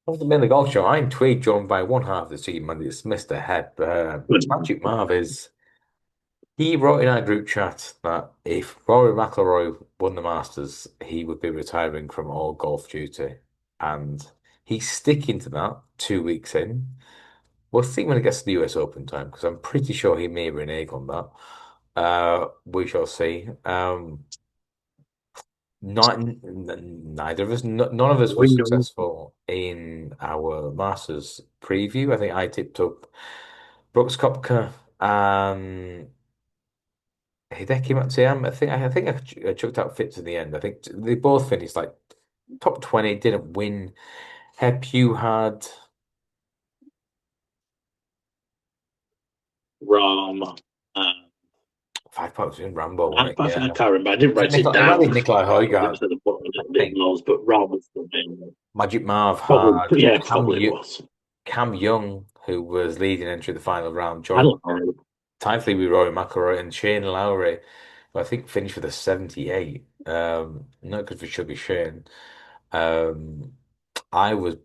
Of the Mainly Golf Show, I'm Tweed, joined by one half of the team, and it's Mr. Head. Magic Marv he wrote in our group chat that if Rory McIlroy won the Masters, he would be retiring from all golf duty. And he's sticking to that 2 weeks in. We'll see when it gets to the US Open time, because I'm pretty sure he may renege on that. We shall see. Neither of us, none of us was Windows. successful in our Masters preview. I think I tipped up Brooks Koepka and Hideki Matsuyama. I chucked out Fitz in the end. I think they both finished like top 20, didn't win. Hep, you had Rom. five points in Rambo, I, wasn't it? I, Yeah. I can't remember. I didn't Was it write it Nicola? It might be down. Nicola It Højgaard. was at the bottom. I I didn't think know, but Rom was the name. Magic Marv Probably, had yeah, probably was. Cam Young, who was leading entry the final round, I joined don't know. Timely with Rory McIlroy and Shane Lowry, who I think finished with a 78. Not good for Chubby Shane. Um, I was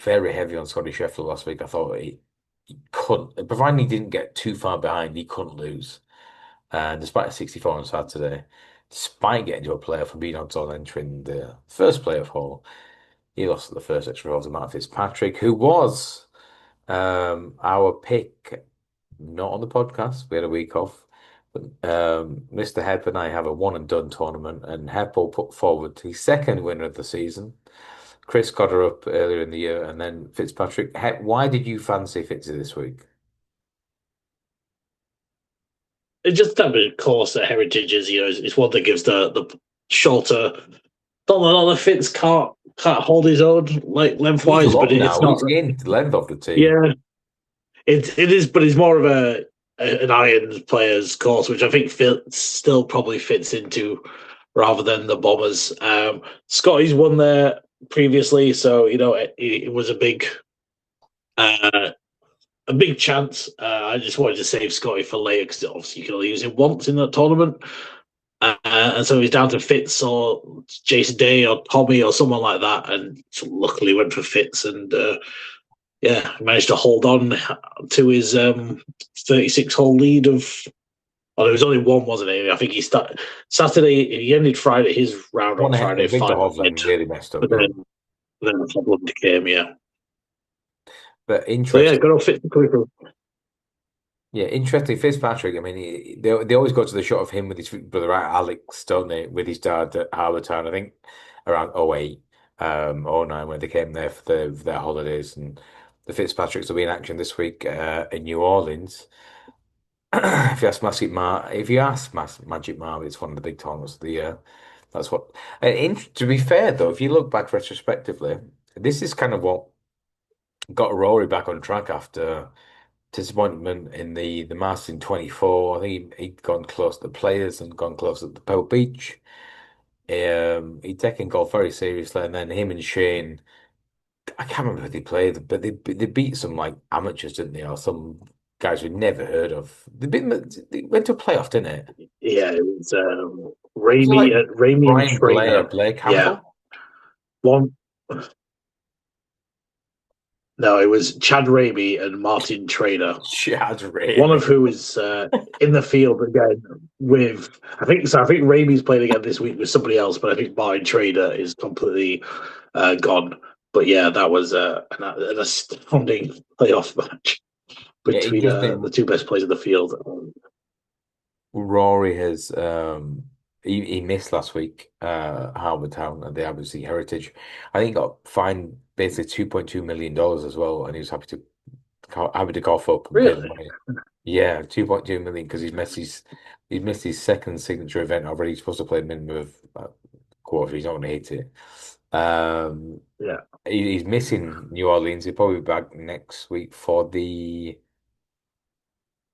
very heavy on Scottie Scheffler last week. I thought he couldn't, providing he didn't get too far behind, he couldn't lose. Despite a 64 on Saturday, despite getting to a playoff and being odds on entering the first playoff hole, he lost the first extra hole to Matt Fitzpatrick, who was our pick, not on the podcast. We had a week off. But Mr. Hep and I have a one and done tournament, and Hep will put forward his second winner of the season. Chris got her up earlier in the year, and then Fitzpatrick. Hep, why did you fancy Fitzy this week? It's just that bit course that Heritage is, it's one that gives the shorter. Not the Fitz can't hold his own like He's lengthwise, but long it's now. not. He's gained length off the tee. Yeah, it is, but it's more of an iron player's course, which I think still probably fits into rather than the Bombers. Scotty's won there previously, so it was uh, a big chance. I just wanted to save Scotty for later because obviously you can only use him once in that tournament. And so he's down to Fitz or Jason Day or Tommy or someone like that, and so luckily went for Fitz and yeah, managed to hold on to his 36 hole lead of. Oh, there was only one, wasn't it? I think he started Saturday. He ended Friday his round on One ahead Friday of Victor 5 ahead, Hovland really messed up, but didn't he? then the problem came. Yeah, But so yeah, interesting. good old Fitz. Yeah, interesting. Fitzpatrick, I mean, they always go to the shot of him with his brother Alex, don't they? With his dad at Harbour Town, I think around '08, '09 when they came there for their holidays. And the Fitzpatricks will be in action this week in New Orleans. If you ask Magic Mar, it's one of the big tournaments of the year. That's what. To be fair, though, if you look back retrospectively, this is kind of what got Rory back on track after disappointment in the Masters in 24. I think he'd gone close to the Players and gone close to the Pebble Beach. He'd taken golf very seriously, and then him and Shane, I can't remember who they played, but they beat some like amateurs, didn't they? Or some guys we'd never heard of. They went to a playoff, didn't it? Yeah, it was Was it like Ramey and Brian Blair, Trainer. Blair Yeah, Campbell? one. No, it was Chad Ramey and Martin Trainer. Chad One of Ramey. who is in the field again with I think so. I think Ramey's playing again this week with somebody else, but I think Martin Trainer is completely gone. But yeah, that was an astounding playoff match Yeah, between the interesting. two best players in the field. Rory has he missed last week Harbour Town at the Abbey Heritage. I think he got fined basically $2.2 million as well, and he was happy to cough up and pay the Really? money. Yeah, 2.2 million because he's missed his second signature event already. He's supposed to play a minimum of quarter. He's not going to hit it. Um, Yeah. he's missing New Orleans. He'll probably be back next week for It's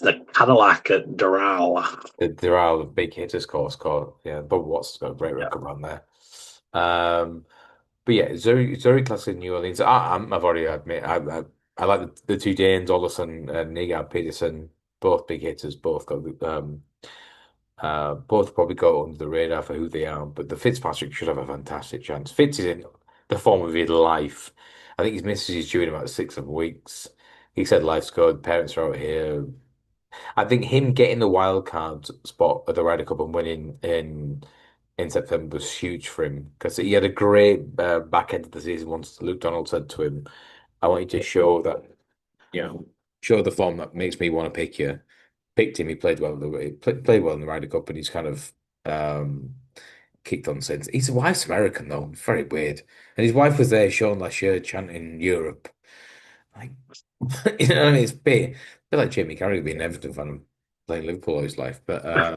the Cadillac at Doral. there are the big hitters course called Bob Watts has got a great Yeah. record on there. Um, but yeah, Zurich Classic New Orleans. I've already admit I like the two Danes, Olesen and Nygaard Peterson, both big hitters, both probably go under the radar for who they are. But the Fitzpatrick should have a fantastic chance. Fitz is in the form of his life. I think his missus is due in about 6 weeks. He said life's good, parents are out here. I think him getting the wild card spot at the Ryder Cup and winning in September was huge for him because he had a great back end of the season once Luke Donald said to him, I want you to show that, show the form that makes me want to pick you. Picked him, he played well, played well in the Ryder Cup, and he's kind of kicked on since. His wife's American though, very weird. And his wife was there, Sean last year, chanting Europe. Like, I mean, it's a bit like Jamie Carragher being an Everton fan and playing Liverpool all his life. But yeah,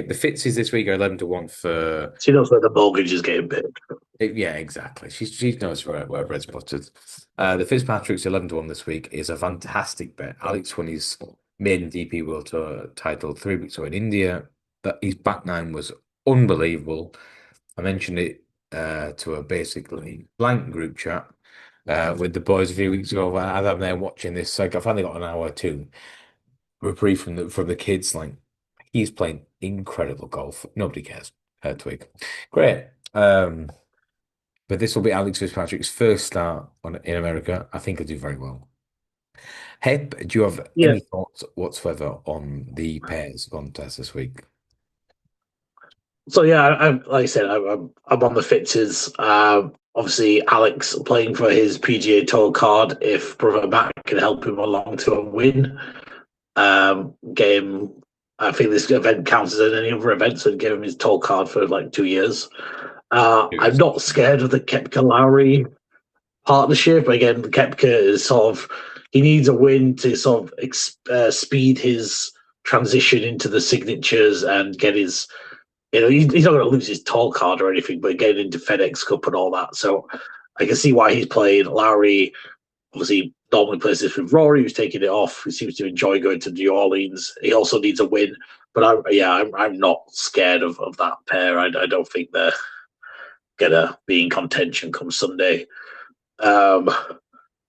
the Fitzies this week are 11-1 for. She knows where the mortgage is getting paid. Yeah, exactly. She knows where bread's buttered. The Fitzpatrick's 11-1 this week is a fantastic bet. Alex won his maiden DP World Tour title 3 weeks ago in India. But his back nine was unbelievable. I mentioned it to a basically blank group chat with the boys a few weeks ago. As I'm there watching this, like I finally got an hour or two reprieve from the kids. Like he's playing incredible golf. Nobody cares. Twig, great. But this will be Alex Fitzpatrick's first start in America. I think he'll do very well. Hep, do you have Yeah. any thoughts whatsoever on the pairs contest this week? So yeah, like I said, I'm on the Fitzes. Obviously, Alex playing for his PGA Tour card. If brother Matt can help him along to a win, game. I think this event counts as any other event, so give him his tour card for like 2 years. I'm Yes. not scared of the Kepka Lowry partnership. Again, Kepka is sort of he needs a win to sort of speed his transition into the signatures and get his. He's not going to lose his tall card or anything, but getting into FedEx Cup and all that. So I can see why he's playing. Lowry obviously normally plays this with Rory, who's taking it off. He seems to enjoy going to New Orleans. He also needs a win. But I'm not scared of that pair. I don't think they're gonna be in contention come Sunday. Um,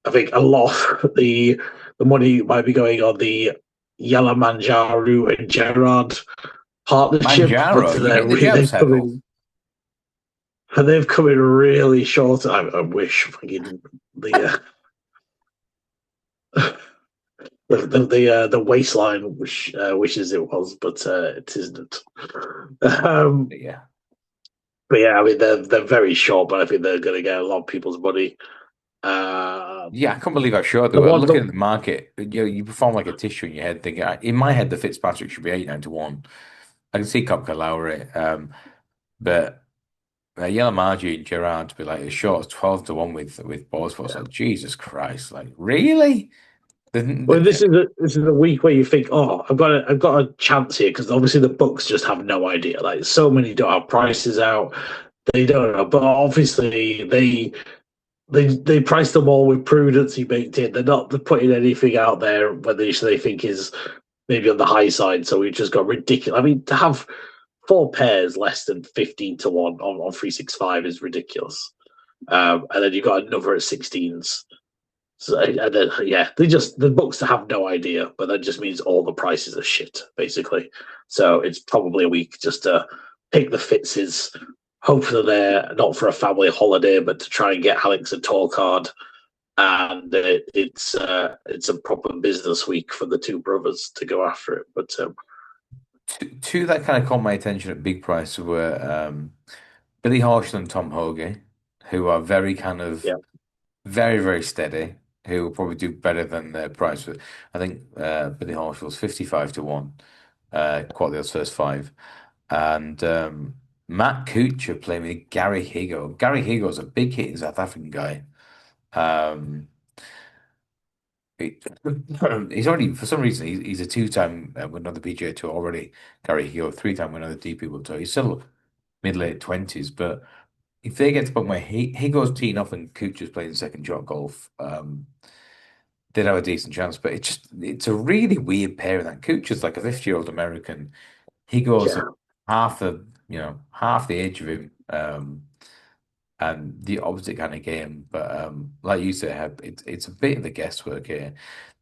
I think a lot of the money might be going on the Yala Manjaru and Gerard partnership, but Manjaro, you're getting the jabs head off. they've come in really short. I wish fucking the waistline wishes it was, but it isn't. Um, Yeah. but yeah, I mean they're very short, but I think they're going to get a lot of people's money. Uh, Yeah, I can't believe how short they the were. one, Looking the, at the market, you perform like a tissue in your head, thinking, in my head, the Fitzpatrick should be 8-9-1. I can see Kopka Lowry, but Yellow Margie and Gerard to be like as short as 12-1 with Bosworth. yeah. Like, Jesus Christ, like, really? Well, The, this is a week where you think, oh, I've got a chance here because obviously the books just have no idea. Like so many don't have prices out, they don't know. But obviously they price them all with prudency baked in. They're putting anything out there whether they think is maybe on the high side. So we've just got ridiculous. I mean, to have four pairs less than 15-1 on 365 is ridiculous. And then you've got another at 16s. So, and then, yeah, the books have no idea, but that just means all the prices are shit, basically. So it's probably a week just to pick the Fitzes, hope they're there, not for a family holiday, but to try and get Alex a tour card. And it's a proper business week for the two brothers to go after it. But two that kind of caught my attention at big price were Billy Horschel and Tom Hoge, who are very kind of yeah, very, very steady, who will probably do better than their price. I think Billy Horschel's 55-1, quite the first five. And Matt Kuchar playing with Gary Higo. Gary Higo's a big hitting South African guy. Um, he- he's already, for some reason, he's a two-time winner of the PGA Tour already. Gary Higo, three-time winner of the DP World Tour. He's still mid-late 20s, but if they get to the point where he goes teeing off and Kuchar's playing second shot golf, they'd have a decent chance. But it's a really weird pairing. That Kuchar's like a 50-year-old American. He goes yeah, half the age of him, and the opposite kind of game. But like you said, Heb, it's a bit of the guesswork here.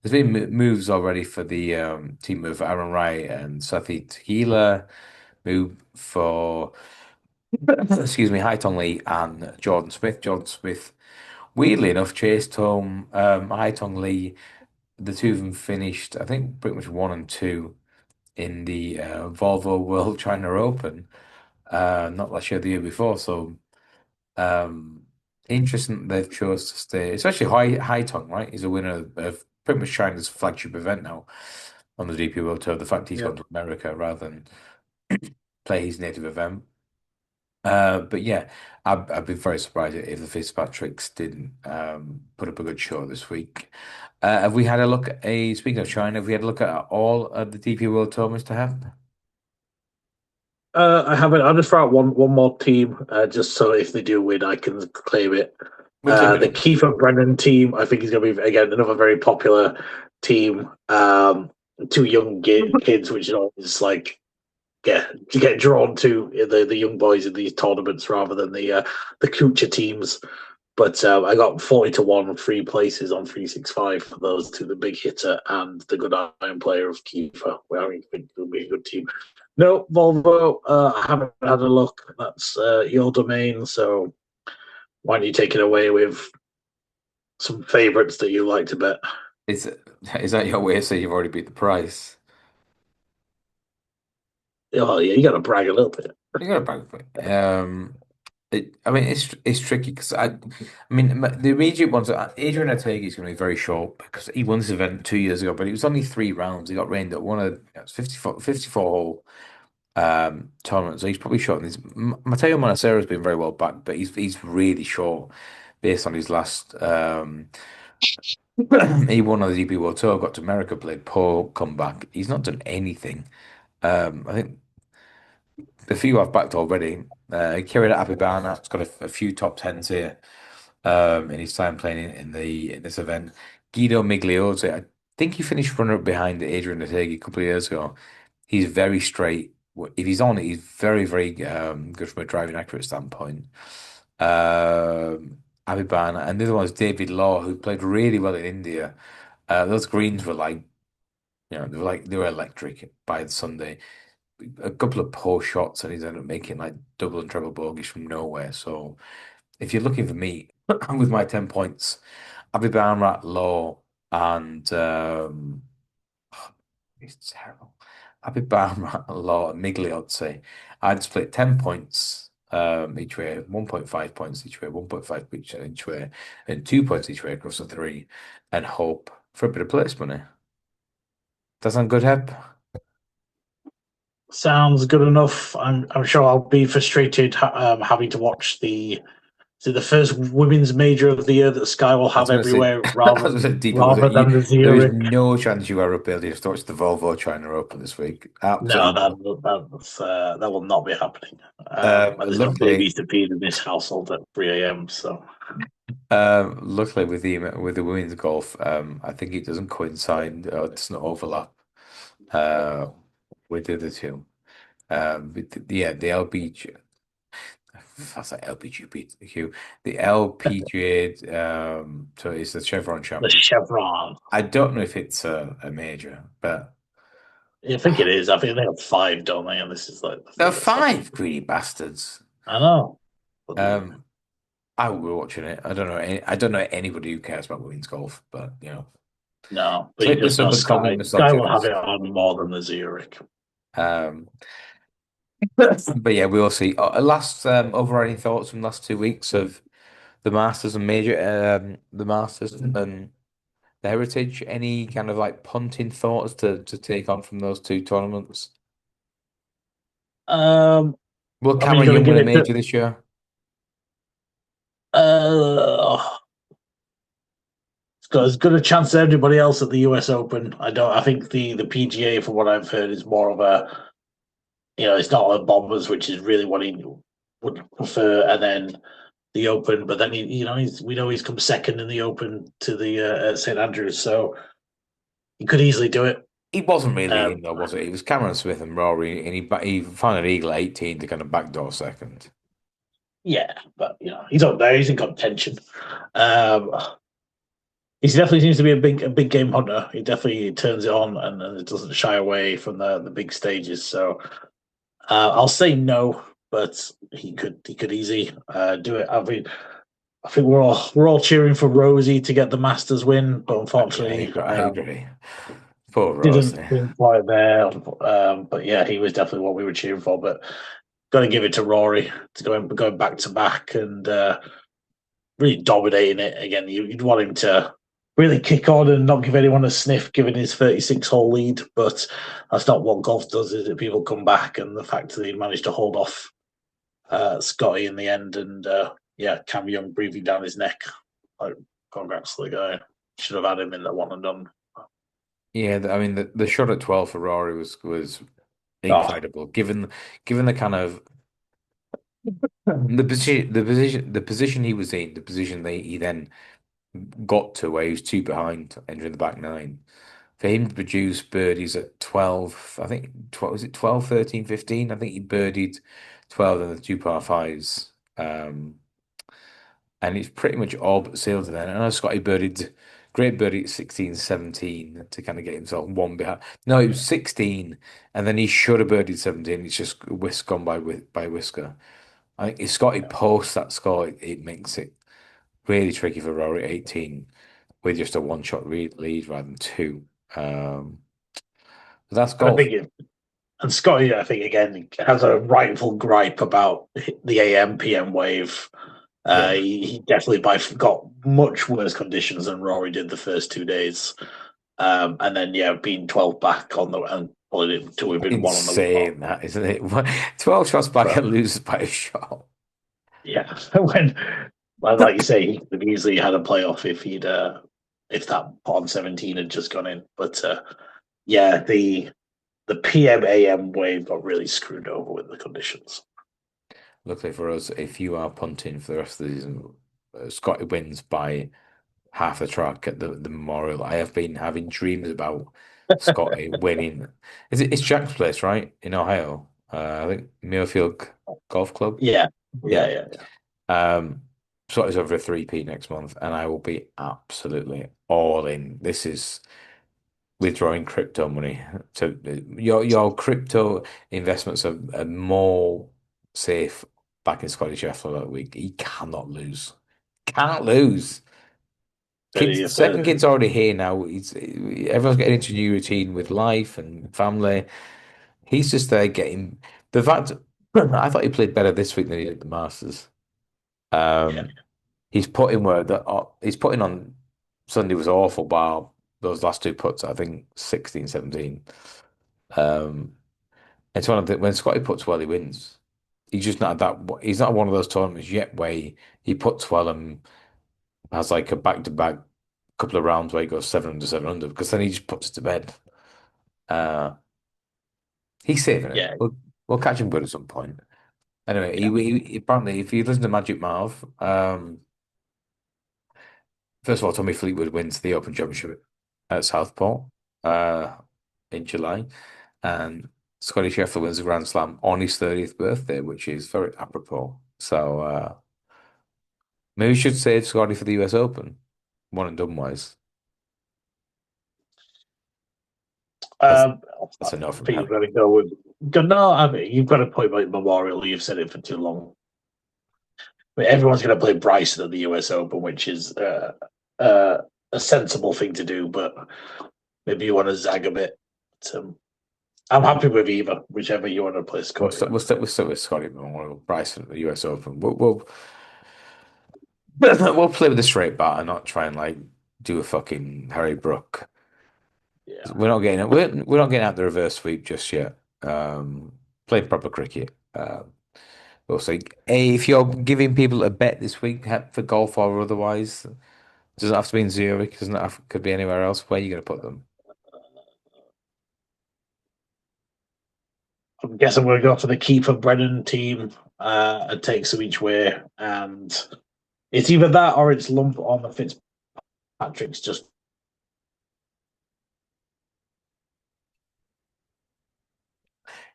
There's been moves already for the team of Aaron Wright and Sathi Tequila, move for excuse me, Hai Tong Lee and Jordan Smith. Jordan Smith Weirdly enough, Chase Tom, Haitong Lee, the two of them finished, I think, pretty much one and two in the Volvo World China Open, not last year, the year before. So um, interesting that they've chose to stay, especially Haitong, right? He's a winner of pretty much China's flagship event now on the DP World Tour. The fact he's Yeah. gone to America rather than play his native event. But yeah, I'd be very surprised if the Fitzpatricks didn't put up a good show this week. Have we had a look at speaking of China, have we had a look at all of the DP World Tour, Mr. Hemp? I haven't. I'll just throw out one more team, just so if they do win, I can claim it. We'll claim it The up. Kiefer Brennan team, I think, is going to be again another very popular team. Two young kids, which is always like, yeah, you get drawn to the young boys in these tournaments rather than the Kucha teams. But I got 40 to 1 free places on 365 for those two, the big hitter and the good iron player of Kiefer. Where I think it'll be a good team. No, Volvo, I haven't had a look. That's your domain. So why don't you take it away with some favourites that you like to bet? Is is that your way of saying you've already beat the price? Oh, yeah, you got to brag a little bit. You got a brag for it. I mean, it's tricky because I mean, the immediate ones. Adrian Ortega is going to be very short because he won this event 2 years ago, but it was only 3 rounds. He got rained at one of it was 54 hole tournament, so he's probably short. And Mateo Manacero has been very well backed, but he's really short based on his last. He won on the DP World Tour, got to America, played poor, come back. He's not done anything. I think the few I've backed already. Kieran Apibarnat's got a few top tens here in his time playing in this event. Guido Migliozzi, I think he finished runner up behind Adrian Ortega a couple of years ago. He's very straight. If he's on it, he's very good from a driving accurate standpoint. Apibarnat, and the other one is David Law, who played really well in India. Those greens were like, they were electric by the Sunday. A couple of poor shots and he's ended up making like double and treble bogeys from nowhere. So if you're looking for me with my 10 points, I'll be Barnrat, Law, and it's terrible. I'll be Barnrat, Law, and Migliozzi. I'd split 10 points each way, 1.5 points each way, 1.5 each way, and 2 points each way across the three, and hope for a bit of place money. That sound good, Heb? Sounds good enough. I'm sure I'll be frustrated having to watch the first women's major of the year that Sky will I was have going to say, everywhere I was going to say deep was it? rather than the There is Zurich. no chance you are able to watch the Volvo China Open this week. No, Absolutely no. that will not be happening. And there's no Luckily, babies to feed in this household at 3 a.m. So luckily with the women's golf, I think it doesn't coincide. It doesn't overlap uh, with the other two. Yeah, the LPG. That's like LPGP. The LPGA. So it's the Chevron the Championship. Chevron, I don't know if it's a major, but. I think it is. I think they have five, don't they? And this is like the There are first. I think. five greedy bastards. I know. Bloody Um, I will be watching it. I don't know anybody who cares about women's golf, but no, but you take just this know up and call me Sky. Sky will have misogynist. it on more than the Zurich. Um, but yeah, we will see. Last overriding thoughts from last 2 weeks of the Masters and major, the Masters and the Heritage. Any kind of like punting thoughts to take on from those two tournaments? Um, Will I mean, Cameron you're going Young to win give a it to. major this year? Uh, it's got as good a chance as everybody else at the US Open. I don't. I think the PGA, from what I've heard, is more of a, it's not a Bombers, which is really what he would prefer, and then the Open. But then we know he's come second in the Open to the St Andrews, so he could easily do it. He wasn't really Um, in though, was it? It was Cameron Smith and Rory, and he found an eagle at 18 to kind of backdoor second. yeah, but he's up there. He's in contention. Um, he definitely seems to be a big game hunter. He definitely turns it on and it doesn't shy away from the big stages. So I'll say no, but he could easily do it. I mean, I think we're all cheering for Rosie to get the Masters win, but Yeah, unfortunately, I agree. Poor didn't Rosie. didn't quite there. But yeah, he was definitely what we were cheering for. But got to give it to Rory to going back to back and really dominating it again. You'd want him to really kick on and not give anyone a sniff, given his 36-hole lead. But that's not what golf does, is it? People come back, and the fact that he managed to hold off Scottie in the end, and yeah, Cam Young breathing down his neck. Like, congrats to the guy. Should have had him in the one and done. Yeah, I mean the shot at 12 for Rory was Oh, incredible. Given the kind of the position he was in, the position he then got to where he was two behind entering the back nine. For him to produce birdies at 12, I think 12, was it 12, 13, 15? I think he birdied 12 in the two par fives. And it's pretty much all but sealed then. And I know Scotty birdied, great birdie at 16, 17 to kind of get himself one behind. No, it was 16, and then he should have birdied 17. It's just whisk gone by whisker. I think if Scotty posts that score, it makes it really tricky for Rory at 18 with just a one-shot lead rather than two. Um, but that's and I golf. think and Scotty, I think again has a rightful gripe about the AM/PM wave. Yeah, He definitely got much worse conditions than Rory did the first 2 days, and then yeah, being 12 back on the and pulling it to within one on the week off. insane that, isn't it? 12 shots back But and loses by a shot. yeah, when like you say, he could have easily had a playoff if that pond 17 had just gone in. But yeah, the PM/AM wave got really screwed over with the conditions. Luckily for us, if you are punting for the rest of the season, Scotty wins by half the track at the Memorial. I have been having dreams about Scotty winning. It's Jack's place, right? In Ohio. I think Muirfield Golf Club. Yeah, yeah, Yeah. yeah, yeah. Scotty's over a 3P next month, and I will be absolutely all in. This is withdrawing crypto money. So your crypto investments are more safe back in Scottie Scheffler that week. He cannot lose. Cannot lose. But Kids, if second kid's already here now. Everyone's getting into a new routine with life and family. He's just there getting the fact. I thought he played better this week than he did at the Masters. yeah, Um, he's put in work that he's putting on Sunday was awful, bar those last two putts. I think 16, 17. Um, it's one of the when Scotty puts well, he wins. He's just not that. He's not one of those tournaments yet where he puts well and has like a back-to-back couple of rounds where he goes 700, 700 because then he just puts it to bed. Uh, he's saving it. yeah, We'll catch him good at some point. Anyway, yeah. apparently if you listen to Magic Marv, first of all, Tommy Fleetwood wins the Open Championship at Southport uh, in July, and Scottie Scheffler wins the Grand Slam on his 30th birthday, which is very apropos. So maybe we should save Scottie for the US Open, one and done wise. That's Um, that's I a no from think you've him. got to go with. No, I mean you've got to play by Memorial. You've said it for too long. I mean, everyone's going to play Bryson at the US Open, which is uh, a sensible thing to do. But maybe you want to zag a bit. But, I'm happy with either, whichever you want to play Scotty with. We'll stick with Scottie Memorial, Bryson at the US Open. We'll play with a straight bat and not try and like do a fucking Harry Brook. Yeah, We're not getting out the reverse sweep just yet. Playing proper cricket. We'll see. Hey, if you're giving people a bet this week for golf or otherwise, doesn't have to be in Zurich. Doesn't have could be anywhere else. Where are you going to put them? I guess I'm going to go for the keeper Brennan team and take some each way, and it's either that or it's lump on the Fitzpatrick's just.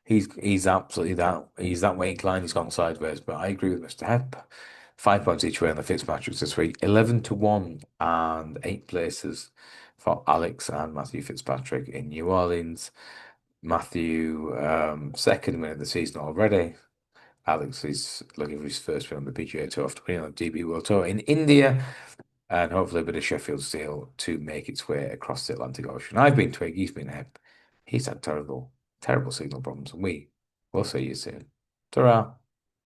He's absolutely that. He's that way inclined. He's gone sideways. But I agree with Mr. Hep. 5 points each way on the Fitzpatricks this week. 11-1 and 8 places for Alex and Matthew Fitzpatrick in New Orleans. Matthew, second win of the season already. Alex is looking for his first win on the PGA Tour after winning on the DB World Tour in India, and hopefully a bit of Sheffield Steel to make its way across the Atlantic Ocean. I've been Twig, he's been Hep. He's had terrible, terrible signal problems, and we will see you soon. Ta-ra.